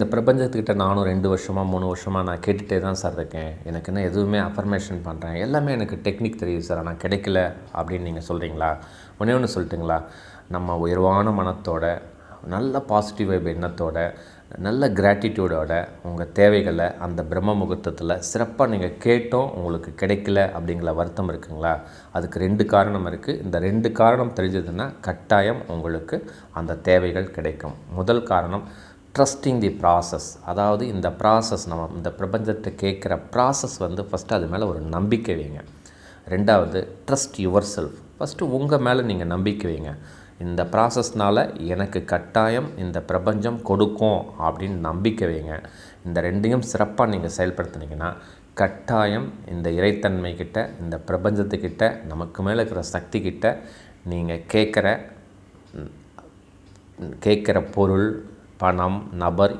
இந்த பிரபஞ்சத்துக்கிட்ட நானும் 2 வருஷமாக 3 வருஷமாக நான் கேட்டுகிட்டே தான் சார் இருக்கேன். எனக்கு இன்னும் எதுவுமே அஃபர்மேஷன் பண்ணுறேன். எல்லாமே எனக்கு டெக்னிக் தெரியுது சார், ஆனால் கிடைக்கல அப்படின்னு நீங்கள் சொல்கிறீங்களா? ஒன்றே ஒன்று சொல்லட்டுங்களா? நம்ம உயர்வான மனத்தோட, நல்ல பாசிட்டிவ் வைப் எண்ணத்தோட, நல்ல கிராட்டிடியூடோட உங்கள் தேவைகளை அந்த பிரம்ம முகூர்த்தத்தில் சிறப்பாக நீங்கள் கேட்டோம், உங்களுக்கு கிடைக்கல அப்படிங்கிற வருத்தம் இருக்குங்களா? அதுக்கு 2 காரணம் இருக்குது. இந்த 2 காரணம் தெரிஞ்சதுன்னா கட்டாயம் உங்களுக்கு அந்த தேவைகள் கிடைக்கும். முதல் காரணம் ட்ரஸ்டிங் தி ப்ராசஸ். அதாவது இந்த ப்ராசஸ், நம்ம இந்த பிரபஞ்சத்தை கேட்குற ப்ராசஸ் ஃபஸ்ட்டு அது மேலே ஒரு நம்பிக்கை வைங்க. 2வது ட்ரஸ்ட் யுவர் செல்ஃப். ஃபஸ்ட்டு உங்கள் மேலே நீங்கள் நம்பிக்கை வைங்க. இந்த ப்ராசஸ்னால் எனக்கு கட்டாயம் இந்த பிரபஞ்சம் கொடுக்கும் அப்படின்னு நம்பிக்கை வைங்க. இந்த 2யும் சிறப்பாக நீங்கள் செயல்படுத்தினீங்கன்னா கட்டாயம் இந்த இறைத்தன்மைக்கிட்ட, இந்த பிரபஞ்சத்துக்கிட்ட, நமக்கு மேலே இருக்கிற சக்திக்கிட்ட நீங்கள் கேட்குற பொருள், பணம், நபர்